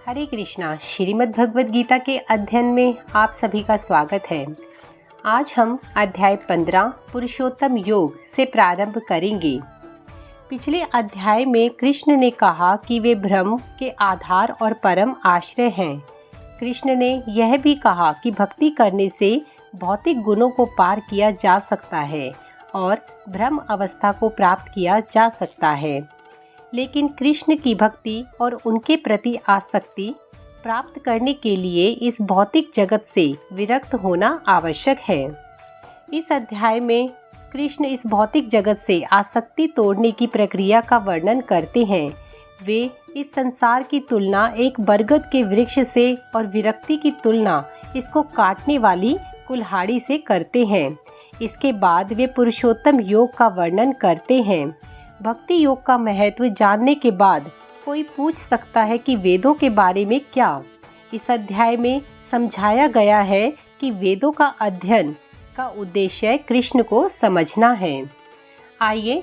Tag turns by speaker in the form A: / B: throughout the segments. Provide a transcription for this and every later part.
A: हरे कृष्णा। श्रीमद् भगवद गीता के अध्ययन में आप सभी का स्वागत है। आज हम अध्याय 15 पुरुषोत्तम योग से प्रारंभ करेंगे। पिछले अध्याय में कृष्ण ने कहा कि वे ब्रह्म के आधार और परम आश्रय हैं। कृष्ण ने यह भी कहा कि भक्ति करने से भौतिक गुणों को पार किया जा सकता है और ब्रह्म अवस्था को प्राप्त किया जा सकता है। लेकिन कृष्ण की भक्ति और उनके प्रति आसक्ति प्राप्त करने के लिए इस भौतिक जगत से विरक्त होना आवश्यक है। इस अध्याय में कृष्ण इस भौतिक जगत से आसक्ति तोड़ने की प्रक्रिया का वर्णन करते हैं। वे इस संसार की तुलना एक बरगद के वृक्ष से और विरक्ति की तुलना इसको काटने वाली कुल्हाड़ी से करते हैं। इसके बाद वे पुरुषोत्तम योग का वर्णन करते हैं। भक्ति योग का महत्व जानने के बाद कोई पूछ सकता है कि वेदों के बारे में क्या। इस अध्याय में समझाया गया है कि वेदों का अध्ययन का उद्देश्य कृष्ण को समझना है। आइए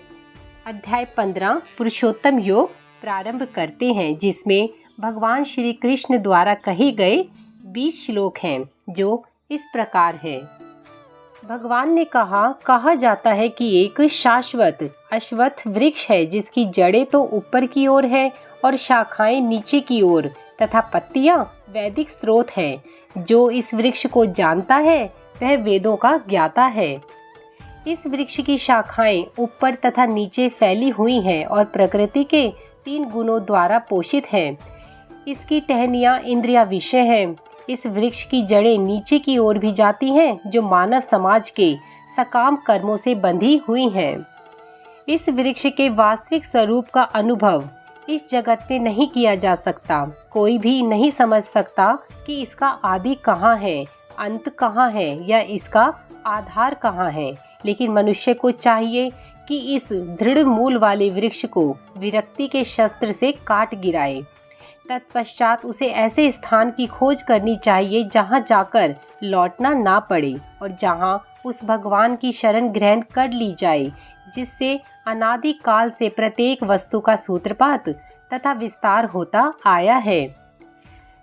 A: अध्याय 15 पुरुषोत्तम योग प्रारंभ करते हैं, जिसमें भगवान श्री कृष्ण द्वारा कहे गए 20 श्लोक हैं, जो इस प्रकार है। भगवान ने कहा जाता है कि एक शाश्वत अश्वत्थ वृक्ष है जिसकी जड़ें तो ऊपर की ओर है और शाखाएं नीचे की ओर तथा पत्तियां वैदिक स्रोत है। जो इस वृक्ष को जानता है वह वेदों का ज्ञाता है। इस वृक्ष की शाखाएं ऊपर तथा नीचे फैली हुई हैं और प्रकृति के 3 गुणों द्वारा पोषित हैं। इसकी टहनियां इंद्रिया विषय हैं। इस वृक्ष की जड़ें नीचे की ओर भी जाती हैं, जो मानव समाज के सकाम कर्मों से बंधी हुई हैं। इस वृक्ष के वास्तविक स्वरूप का अनुभव इस जगत में नहीं किया जा सकता। कोई भी नहीं समझ सकता कि इसका आदि कहाँ है, अंत कहाँ है या इसका आधार कहाँ है। लेकिन मनुष्य को चाहिए कि इस दृढ़ मूल वाले वृक्ष को विरक्ति के शस्त्र से काट गिराए। तत्पश्चात उसे ऐसे स्थान की खोज करनी चाहिए जहां जाकर लौटना ना पड़े और जहां उस भगवान की शरण ग्रहण कर ली जाए, जिससे अनादि काल से प्रत्येक वस्तु का सूत्रपात तथा विस्तार होता आया है।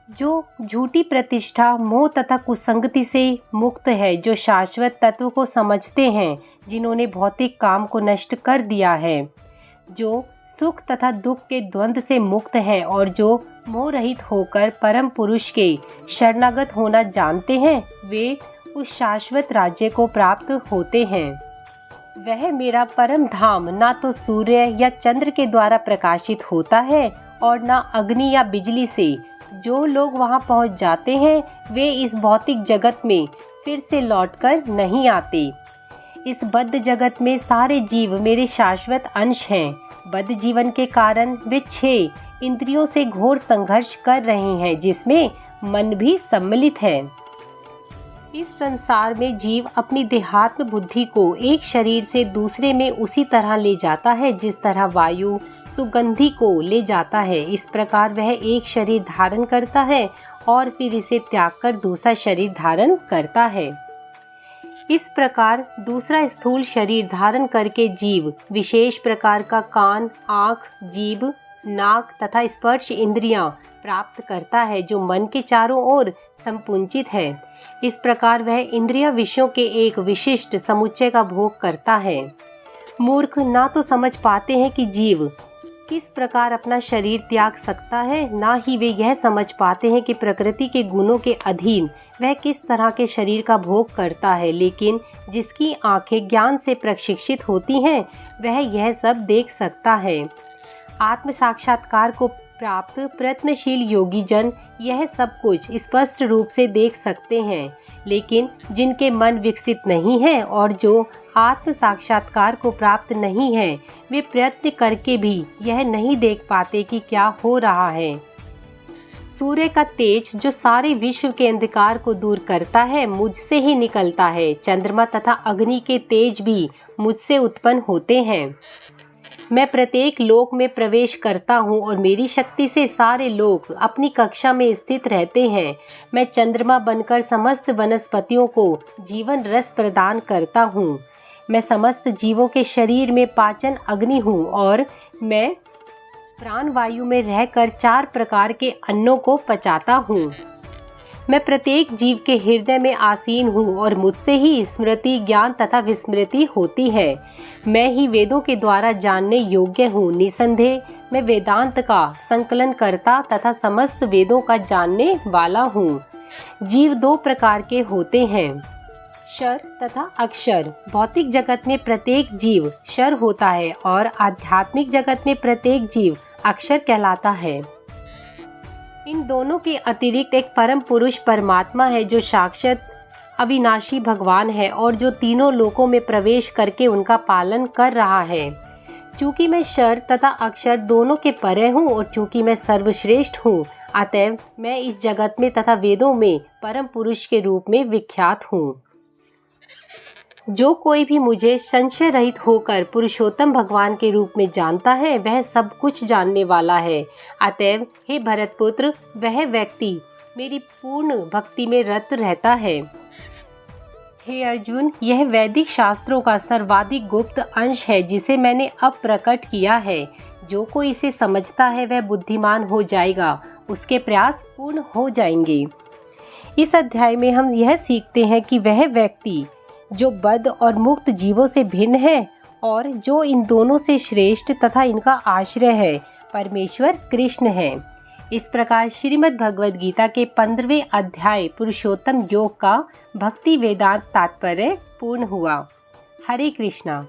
A: जो झूठी प्रतिष्ठा, मोह तथा कुसंगति से मुक्त है, जो शाश्वत तत्व को समझते हैं, जिन्होंने भौतिक काम को नष्ट कर दिया है, जो सुख तथा दुख के द्वंद्व से मुक्त है और जो मोह रहित होकर परम पुरुष के शरणागत होना जानते हैं, वे उस शाश्वत राज्य को प्राप्त होते हैं। वह मेरा परम धाम ना तो सूर्य या चंद्र के द्वारा प्रकाशित होता है और ना अग्नि या बिजली से। जो लोग वहां पहुंच जाते हैं वे इस भौतिक जगत में फिर से लौटकर नहीं आते। इस बद्ध जगत में सारे जीव मेरे शाश्वत अंश हैं। बद्ध जीवन के कारण वे 6 इंद्रियों से घोर संघर्ष कर रहे हैं, जिसमें मन भी सम्मिलित है। इस संसार में जीव अपनी देहात्म बुद्धि को एक शरीर से दूसरे में उसी तरह ले जाता है जिस तरह वायु सुगंधि को ले जाता है। इस प्रकार वह एक शरीर धारण करता है और फिर इसे त्याग कर दूसरा शरीर धारण करता है। इस प्रकार दूसरा स्थूल शरीर धारण करके जीव विशेष प्रकार का कान, आँख, जीभ, नाक तथा स्पर्श इंद्रियां प्राप्त करता है, जो मन के चारों ओर संपुंजित है। इस प्रकार वह इंद्रिय विषयों के एक विशिष्ट समुच्चय का भोग करता है। मूर्ख ना तो समझ पाते हैं कि जीव किस प्रकार अपना शरीर त्याग सकता है, ना ही वे यह समझ पाते हैं कि प्रकृति के गुणों के अधीन वह किस तरह के शरीर का भोग करता है। लेकिन जिसकी आंखें ज्ञान से प्रशिक्षित होती हैं वह यह सब देख सकता है। आत्म साक्षात्कार को प्राप्त प्रयत्नशील योगी जन यह सब कुछ स्पष्ट रूप से देख सकते हैं, लेकिन जिनके मन विकसित नहीं है और जो आत्म साक्षात्कार को प्राप्त नहीं है, वे प्रयत्न करके भी यह नहीं देख पाते कि क्या हो रहा है। सूर्य का तेज जो सारे विश्व के अंधकार को दूर करता है, मुझसे ही निकलता है। चंद्रमा तथा अग्नि के तेज भी मुझसे उत्पन्न होते हैं। मैं प्रत्येक लोक में प्रवेश करता हूँ और मेरी शक्ति से सारे लोग अपनी कक्षा में स्थित रहते हैं। मैं चंद्रमा बनकर समस्त वनस्पतियों को जीवन रस प्रदान करता हूँ। मैं समस्त जीवों के शरीर में पाचन अग्नि हूँ और मैं प्राण वायु में रहकर 4 प्रकार के अन्नों को पचाता हूँ। मैं प्रत्येक जीव के हृदय में आसीन हूँ और मुझसे ही स्मृति, ज्ञान तथा विस्मृति होती है। मैं ही वेदों के द्वारा जानने योग्य हूँ। निसंदेह मैं वेदांत का संकलन करता तथा समस्त वेदों का जानने वाला हूँ। जीव 2 प्रकार के होते हैं, क्षर तथा अक्षर। भौतिक जगत में प्रत्येक जीव क्षर होता है और आध्यात्मिक जगत में प्रत्येक जीव अक्षर कहलाता है। इन दोनों के अतिरिक्त एक परम पुरुष परमात्मा है जो साक्षात अविनाशी भगवान है और जो तीनों लोकों में प्रवेश करके उनका पालन कर रहा है। चूँकि मैं क्षर तथा अक्षर दोनों के परे हूँ और चूँकि मैं सर्वश्रेष्ठ हूँ, अतएव मैं इस जगत में तथा वेदों में परम पुरुष के रूप में विख्यात हूँ। जो कोई भी मुझे संशय रहित होकर पुरुषोत्तम भगवान के रूप में जानता है, वह सब कुछ जानने वाला है। अतएव हे भरतपुत्र, वह व्यक्ति मेरी पूर्ण भक्ति में रत रहता है। हे अर्जुन, यह वैदिक शास्त्रों का सर्वाधिक गुप्त अंश है जिसे मैंने अब प्रकट किया है। जो कोई इसे समझता है वह बुद्धिमान हो जाएगा, उसके प्रयास पूर्ण हो जाएंगे। इस अध्याय में हम यह सीखते हैं कि वह व्यक्ति जो बद्ध और मुक्त जीवों से भिन्न है और जो इन दोनों से श्रेष्ठ तथा इनका आश्रय है, परमेश्वर कृष्ण है। इस प्रकार श्रीमद् भगवद गीता के 15वें अध्याय पुरुषोत्तम योग का भक्ति वेदांत तात्पर्य पूर्ण हुआ। हरे कृष्णा।